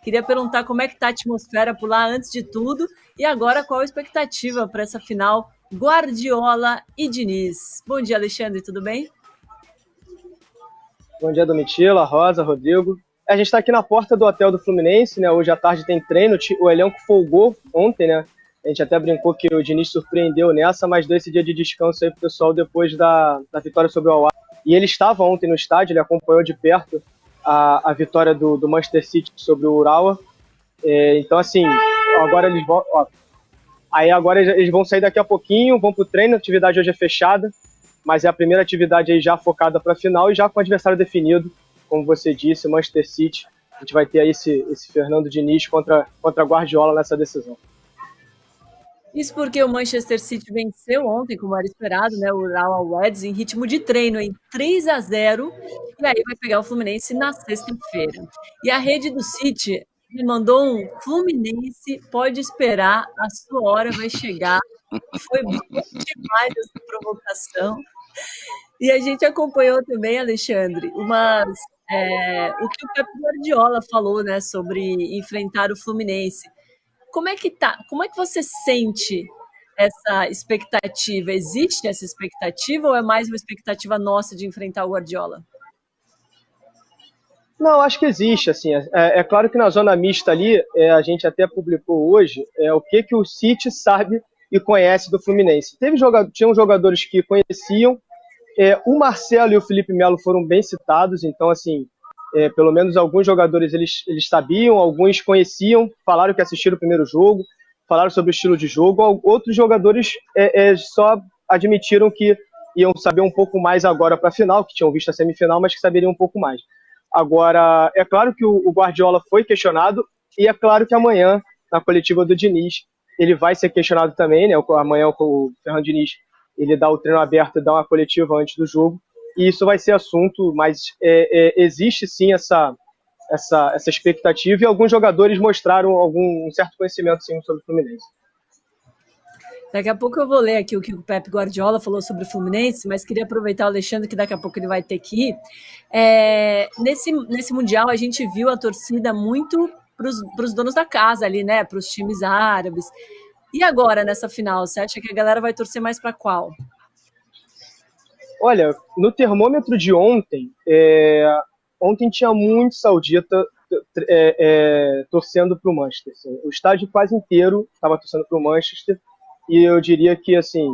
Queria perguntar como é que está a atmosfera por lá antes de tudo e agora qual a expectativa para essa final Guardiola e Diniz. Bom dia, Alexandre, tudo bem? Bom dia, Domitila, Rosa, Rodrigo. A gente está aqui na porta do hotel do Fluminense, né? Hoje à tarde tem treino, o elenco folgou ontem, né? A gente até brincou que o Diniz surpreendeu nessa, mas deu esse dia de descanso aí pro pessoal depois da vitória sobre o Al-Ahly. E ele estava ontem no estádio, ele acompanhou de perto a vitória do Manchester City sobre o Urawa. Então, assim, agora eles vão... agora eles vão sair daqui a pouquinho, vão pro treino, a atividade hoje é fechada, mas é a primeira atividade aí já focada para a final e já com o adversário definido, como você disse, Manchester City. A gente vai ter aí esse Fernando Diniz contra Guardiola nessa decisão. Isso porque o Manchester City venceu ontem, como era esperado, né, o Urawa Reds em ritmo de treino em 3-0, e aí vai pegar o Fluminense na sexta-feira. E a rede do City me mandou um Fluminense, pode esperar, a sua hora vai chegar. Foi bom demais essa provocação. E a gente acompanhou também, Alexandre, o que o Pep Guardiola falou, né, sobre enfrentar o Fluminense. Como é que tá? Como é que você sente essa expectativa? Existe essa expectativa ou é mais uma expectativa nossa de enfrentar o Guardiola? Não, acho que existe, assim, é claro que na zona mista ali, a gente até publicou hoje o que o City sabe e conhece do Fluminense. Tinham jogadores que conheciam, o Marcelo e o Felipe Melo foram bem citados, então, assim, pelo menos alguns jogadores eles sabiam, alguns conheciam, falaram que assistiram o primeiro jogo, falaram sobre o estilo de jogo, outros jogadores só admitiram que iam saber um pouco mais agora para a final, que tinham visto a semifinal, mas que saberiam um pouco mais. Agora, é claro que o Guardiola foi questionado e é claro que amanhã, na coletiva do Diniz, ele vai ser questionado também, né? Amanhã o Fernando Diniz ele dá o treino aberto e dá uma coletiva antes do jogo, e isso vai ser assunto, mas existe sim essa expectativa e alguns jogadores mostraram um certo conhecimento sim sobre o Fluminense. Daqui a pouco eu vou ler aqui o que o Pep Guardiola falou sobre o Fluminense, mas queria aproveitar o Alexandre, que daqui a pouco ele vai ter que ir. Nesse Mundial, a gente viu a torcida muito para os donos da casa ali, né? Para os times árabes. E agora, nessa final, você acha que a galera vai torcer mais para qual? Olha, no termômetro de ontem, ontem tinha muito saudita torcendo para o Manchester. Assim. O estádio quase inteiro estava torcendo para o Manchester. E eu diria que, assim,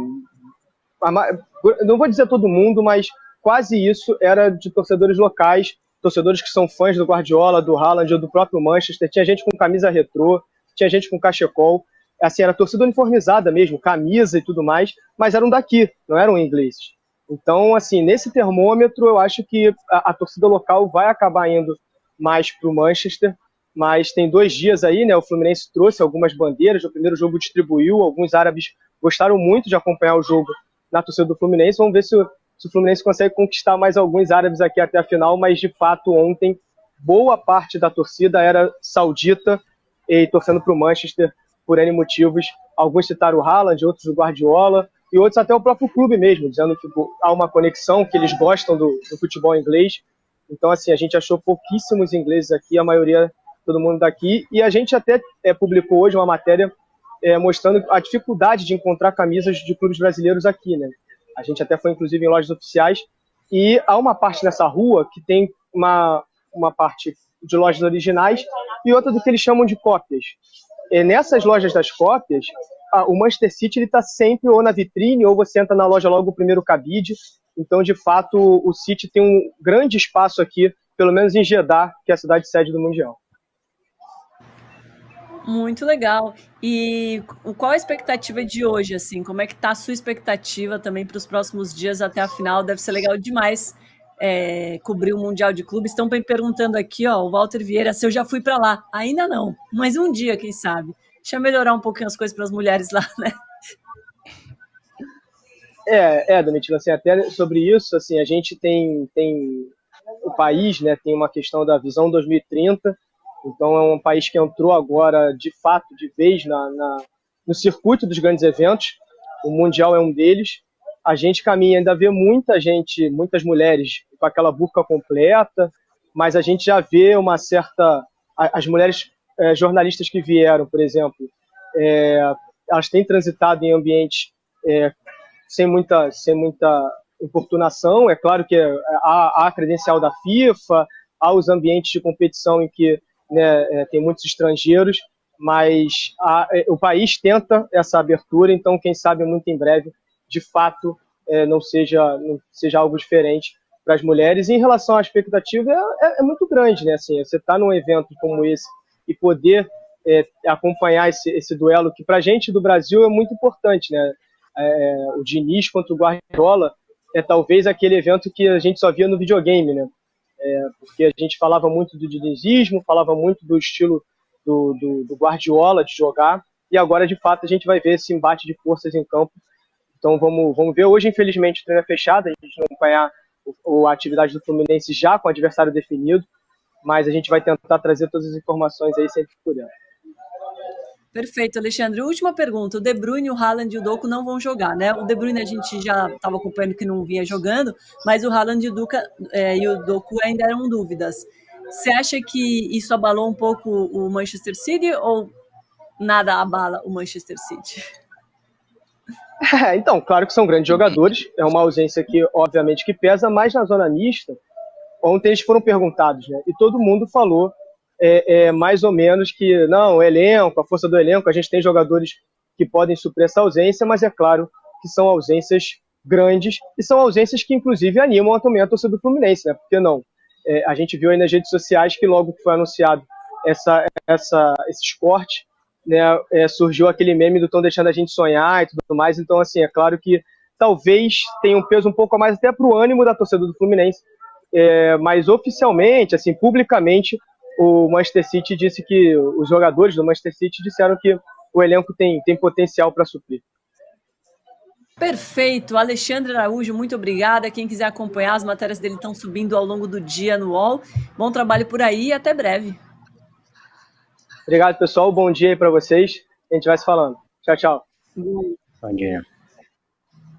não vou dizer todo mundo, mas quase isso era de torcedores locais, torcedores que são fãs do Guardiola, do Haaland ou do próprio Manchester. Tinha gente com camisa retrô, tinha gente com cachecol. Assim, era torcida uniformizada mesmo, camisa e tudo mais, mas eram daqui, não eram ingleses. Então, assim, nesse termômetro, eu acho que a torcida local vai acabar indo mais para o Manchester. Mas tem 2 dias aí, né? O Fluminense trouxe algumas bandeiras, o primeiro jogo distribuiu, alguns árabes gostaram muito de acompanhar o jogo na torcida do Fluminense. Vamos ver se o Fluminense consegue conquistar mais alguns árabes aqui até a final, mas de fato ontem boa parte da torcida era saudita e torcendo para o Manchester por N motivos. Alguns citaram o Haaland, outros o Guardiola e outros até o próprio clube mesmo, dizendo que há uma conexão, que eles gostam do futebol inglês. Então, assim, a gente achou pouquíssimos ingleses aqui, a maioria todo mundo daqui, e a gente até publicou hoje uma matéria mostrando a dificuldade de encontrar camisas de clubes brasileiros aqui, né? A gente até foi, inclusive, em lojas oficiais, e há uma parte nessa rua que tem uma parte de lojas originais e outra do que eles chamam de cópias. E nessas lojas das cópias, o Manchester City está sempre ou na vitrine, ou você entra na loja logo o primeiro cabide. Então, de fato, o City tem um grande espaço aqui, pelo menos em Jeddah, que é a cidade sede do Mundial. Muito legal. E qual a expectativa de hoje, assim? Como é que tá a sua expectativa também para os próximos dias até a final? Deve ser legal demais cobrir o Mundial de Clubes. Estão me perguntando aqui, ó, o Walter Vieira, se eu já fui para lá. Ainda não, mas um dia, quem sabe. Deixa eu melhorar um pouquinho as coisas para as mulheres lá, né? Domitila, assim, até sobre isso, assim, a gente tem o país, né, tem uma questão da visão 2030. Então é um país que entrou agora, de fato, de vez no circuito dos grandes eventos. O Mundial é um deles. A gente caminha, ainda vê muita gente, muitas mulheres com aquela burca completa, mas a gente já vê uma certa... As mulheres jornalistas que vieram, por exemplo, elas têm transitado em ambientes sem muita importunação. É claro que há a credencial da FIFA, há os ambientes de competição em que, né, tem muitos estrangeiros, mas o país tenta essa abertura, então quem sabe muito em breve, de fato, não seja algo diferente para as mulheres. E em relação à expectativa, é muito grande, né? Assim, você está num evento como esse e poder acompanhar esse duelo, que para a gente do Brasil é muito importante, né? O Diniz contra o Guardiola é talvez aquele evento que a gente só via no videogame, né? Porque a gente falava muito do dinizismo, falava muito do estilo do Guardiola de jogar, e agora de fato a gente vai ver esse embate de forças em campo. Então vamos ver. Hoje, infelizmente, o treino é fechado, a gente não acompanhar a atividade do Fluminense já com o adversário definido, mas a gente vai tentar trazer todas as informações aí sempre que puder. Perfeito, Alexandre. Última pergunta. O De Bruyne, o Haaland e o Doku não vão jogar, né? O De Bruyne a gente já estava acompanhando que não vinha jogando, mas o Haaland e o Doku ainda eram dúvidas. Você acha que isso abalou um pouco o Manchester City ou nada abala o Manchester City? Então, claro que são grandes jogadores, é uma ausência que, obviamente, que pesa, mas na zona mista, ontem eles foram perguntados, né? E todo mundo falou mais ou menos que, não, o elenco, a força do elenco, a gente tem jogadores que podem suprir essa ausência, mas é claro que são ausências grandes e são ausências que, inclusive, animam também a torcida do Fluminense, né? Porque não? A gente viu aí nas redes sociais que logo que foi anunciado esse corte, né, surgiu aquele meme do "tão deixando a gente sonhar" e tudo mais. Então, assim, é claro que talvez tenha um peso um pouco a mais até para o ânimo da torcida do Fluminense, mas oficialmente, assim, publicamente, o Manchester City disse que os jogadores do Manchester City disseram que o elenco tem potencial para suprir. Perfeito, Alexandre Araújo, muito obrigada. Quem quiser acompanhar, as matérias dele estão subindo ao longo do dia no UOL. Bom trabalho por aí e até breve. Obrigado, pessoal. Bom dia aí para vocês. A gente vai se falando. Tchau, tchau. Bom dia.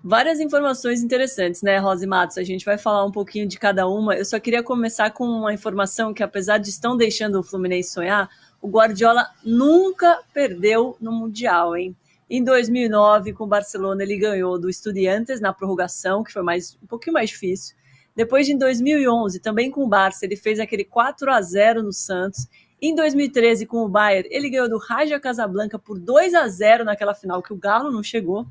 Várias informações interessantes, né, Rosa e Matos? A gente vai falar um pouquinho de cada uma. Eu só queria começar com uma informação que, apesar de estão deixando o Fluminense sonhar, o Guardiola nunca perdeu no Mundial, hein? Em 2009, com o Barcelona, ele ganhou do Estudiantes na prorrogação, que foi um pouquinho mais difícil. Depois, em 2011, também com o Barça, ele fez aquele 4-0 no Santos. Em 2013, com o Bayern, ele ganhou do Raja Casablanca por 2-0 naquela final, que o Galo não chegou.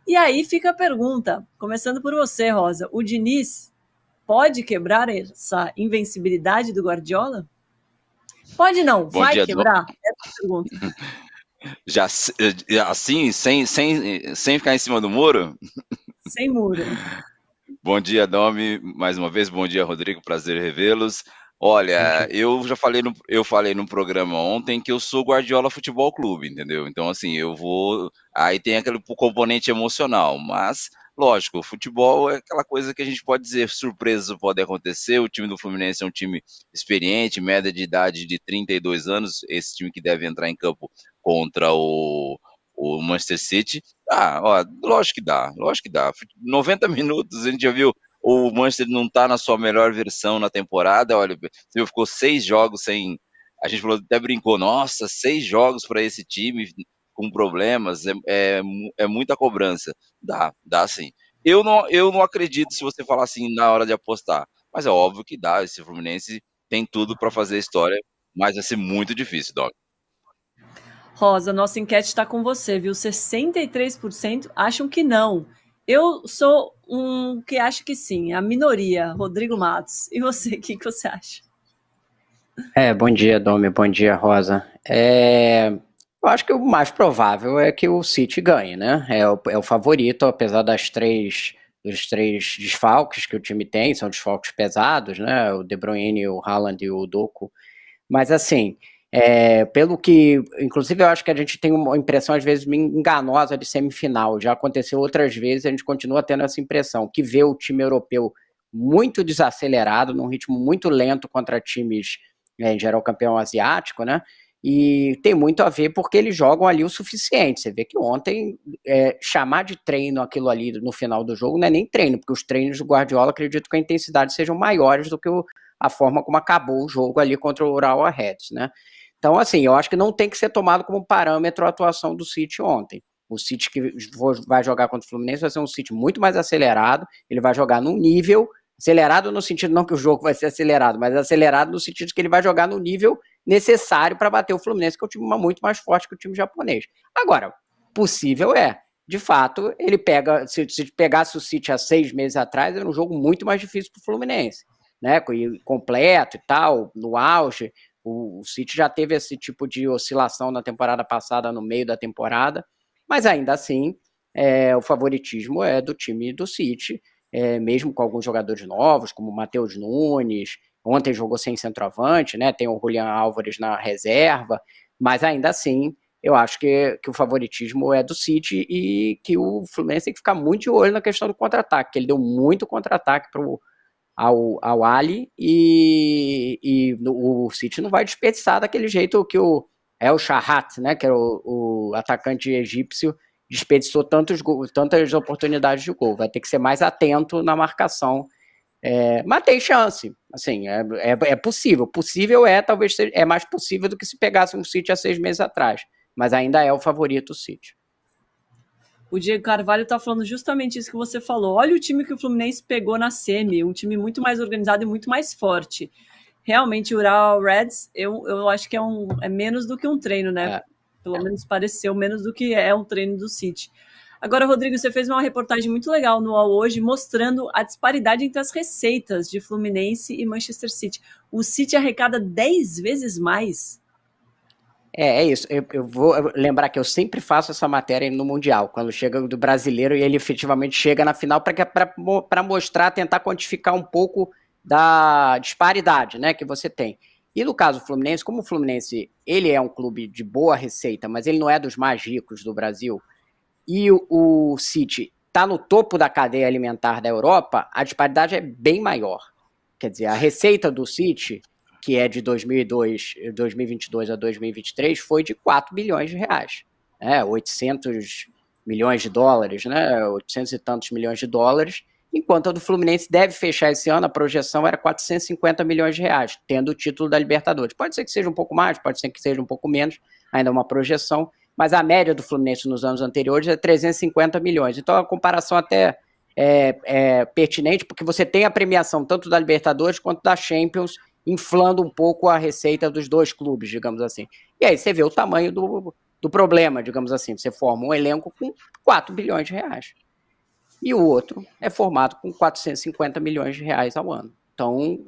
E aí fica a pergunta, começando por você, Rosa. O Diniz pode quebrar essa invencibilidade do Guardiola? Pode não, vai quebrar? Essa é a pergunta. Já assim, sem ficar em cima do muro? Sem muro. Bom dia, Domi, mais uma vez. Bom dia, Rodrigo. Prazer revê-los. Olha, eu falei no programa ontem que eu sou Guardiola Futebol Clube, entendeu? Então, assim, aí tem aquele componente emocional, mas, lógico, o futebol é aquela coisa que a gente pode dizer, surpresas podem acontecer. O time do Fluminense é um time experiente, média de idade de 32 anos, esse time que deve entrar em campo contra o Manchester City. Lógico que dá. 90 minutos, a gente já viu. O Manchester não está na sua melhor versão na temporada. Olha, você ficou 6 jogos sem. A gente falou, até brincou, nossa, 6 jogos para esse time com problemas, é muita cobrança. Dá sim. Eu não acredito se você falar assim na hora de apostar, mas é óbvio que dá. Esse Fluminense tem tudo para fazer a história, mas vai ser muito difícil, Doc. Rosa, nossa enquete está com você, viu? 63% acham que não. Eu sou um que acha que sim, a minoria, Rodrigo Matos. E você, o que você acha? Bom dia, Domi, bom dia, Rosa. Eu acho que o mais provável é que o City ganhe, né? É o favorito, apesar dos três desfalques que o time tem, são desfalques pesados, né? O De Bruyne, o Haaland e o Doku. Mas assim, pelo que, inclusive eu acho que a gente tem uma impressão às vezes enganosa de semifinal, já aconteceu outras vezes, a gente continua tendo essa impressão, que vê o time europeu muito desacelerado, num ritmo muito lento contra times, em geral campeão asiático, né, e tem muito a ver porque eles jogam ali o suficiente. Você vê que ontem, chamar de treino aquilo ali no final do jogo não é nem treino, porque os treinos do Guardiola, acredito que a intensidade sejam maiores do que a forma como acabou o jogo ali contra o Ural Reds, né? Então, assim, eu acho que não tem que ser tomado como parâmetro a atuação do City ontem. O City que vai jogar contra o Fluminense vai ser um City muito mais acelerado, ele vai jogar num nível, acelerado no sentido não que o jogo vai ser acelerado, mas acelerado no sentido que ele vai jogar no nível necessário para bater o Fluminense, que é um time muito mais forte que o time japonês. Agora, possível de fato, ele pega, se pegasse o City há 6 meses atrás, era um jogo muito mais difícil para o Fluminense, né? Completo e tal, no auge. O City já teve esse tipo de oscilação na temporada passada, no meio da temporada, mas ainda assim, o favoritismo é do time do City, mesmo com alguns jogadores novos, como o Matheus Nunes, ontem jogou sem centroavante, né? Tem o Julián Álvares na reserva, mas ainda assim, eu acho que o favoritismo é do City e que o Fluminense tem que ficar muito de olho na questão do contra-ataque, que ele deu muito contra-ataque ao Ali e o City não vai desperdiçar daquele jeito que o Shahat, né, que era o atacante egípcio, desperdiçou tantas oportunidades de gol. Vai ter que ser mais atento na marcação. Mas tem chance, assim, é possível. Possível talvez é mais possível do que se pegasse um City há 6 meses atrás, mas ainda é o favorito o City. O Diego Carvalho tá falando justamente isso que você falou. Olha o time que o Fluminense pegou na semi, um time muito mais organizado e muito mais forte. Realmente, o Ural Reds, eu acho que é menos do que um treino, né? Pelo menos pareceu menos do que é um treino do City. Agora, Rodrigo, você fez uma reportagem muito legal no UOL hoje, mostrando a disparidade entre as receitas de Fluminense e Manchester City. O City arrecada 10 vezes mais. É isso. Eu vou lembrar que eu sempre faço essa matéria no Mundial, quando chega do brasileiro e ele efetivamente chega na final para mostrar, tentar quantificar um pouco da disparidade, né, que você tem. E no caso do Fluminense, como o Fluminense ele é um clube de boa receita, mas ele não é dos mais ricos do Brasil, e o City está no topo da cadeia alimentar da Europa, a disparidade é bem maior. Quer dizer, a receita do City, que é de 2022 a 2023, foi de 4 bilhões de reais. 800 milhões de dólares, né? 800 e tantos milhões de dólares, enquanto a do Fluminense deve fechar esse ano, a projeção era 450 milhões de reais, tendo o título da Libertadores. Pode ser que seja um pouco mais, pode ser que seja um pouco menos, ainda é uma projeção, mas a média do Fluminense nos anos anteriores é 350 milhões. Então a comparação até é pertinente, porque você tem a premiação tanto da Libertadores quanto da Champions, inflando um pouco a receita dos dois clubes, digamos assim. E aí você vê o tamanho do problema, digamos assim. Você forma um elenco com 4 bilhões de reais. E o outro é formado com 450 milhões de reais ao ano. Então,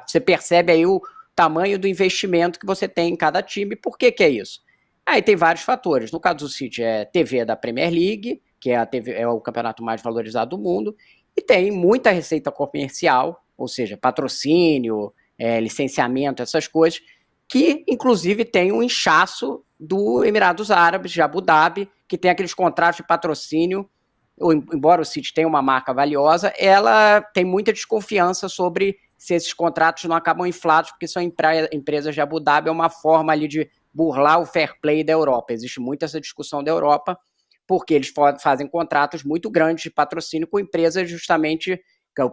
você percebe aí o tamanho do investimento que você tem em cada time. Por que é isso? Aí tem vários fatores. No caso do City, TV da Premier League, que é o campeonato mais valorizado do mundo, e tem muita receita comercial, ou seja, patrocínio, licenciamento, essas coisas, que inclusive tem um inchaço do Emirados Árabes, de Abu Dhabi, que tem aqueles contratos de patrocínio, embora o City tenha uma marca valiosa, ela tem muita desconfiança sobre se esses contratos não acabam inflados, porque são empresas de Abu Dhabi, é uma forma ali de burlar o fair play da Europa. Existe muito essa discussão da Europa, porque eles fazem contratos muito grandes de patrocínio com empresas justamente.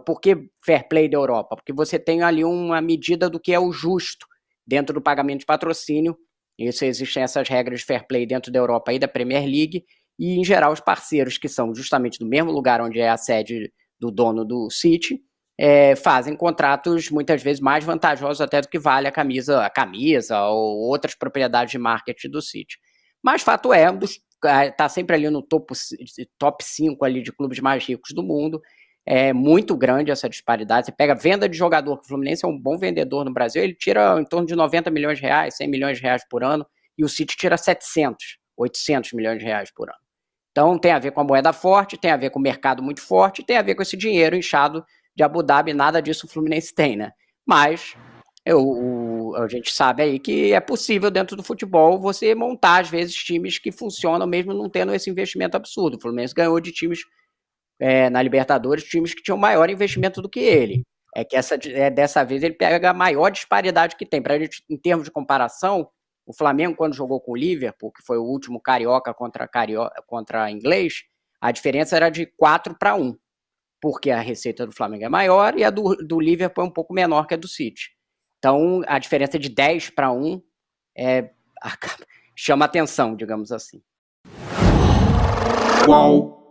Por que fair play da Europa? Porque você tem ali uma medida do que é o justo dentro do pagamento de patrocínio. Isso, existem essas regras de fair play dentro da Europa e da Premier League, e em geral os parceiros que são justamente do mesmo lugar onde é a sede do dono do City, fazem contratos muitas vezes mais vantajosos até do que vale a camisa ou outras propriedades de marketing do City. Mas fato está sempre ali no top 5 ali de clubes mais ricos do mundo. É muito grande essa disparidade. Você pega a venda de jogador, que o Fluminense é um bom vendedor no Brasil, ele tira em torno de 90 milhões de reais, 100 milhões de reais por ano, e o City tira 700, 800 milhões de reais por ano. Então tem a ver com a moeda forte, tem a ver com o mercado muito forte, tem a ver com esse dinheiro inchado de Abu Dhabi, nada disso o Fluminense tem, né? Mas a gente sabe aí que é possível dentro do futebol você montar, às vezes, times que funcionam mesmo não tendo esse investimento absurdo. O Fluminense ganhou de times na Libertadores, times que tinham maior investimento do que ele. É que dessa vez ele pega a maior disparidade que tem. Pra gente, em termos de comparação, o Flamengo, quando jogou com o Liverpool, que foi o último carioca contra inglês, a diferença era de 4-1, porque a receita do Flamengo é maior e a do Liverpool é um pouco menor que a do City. Então, a diferença de 10-1 chama atenção, digamos assim. Qual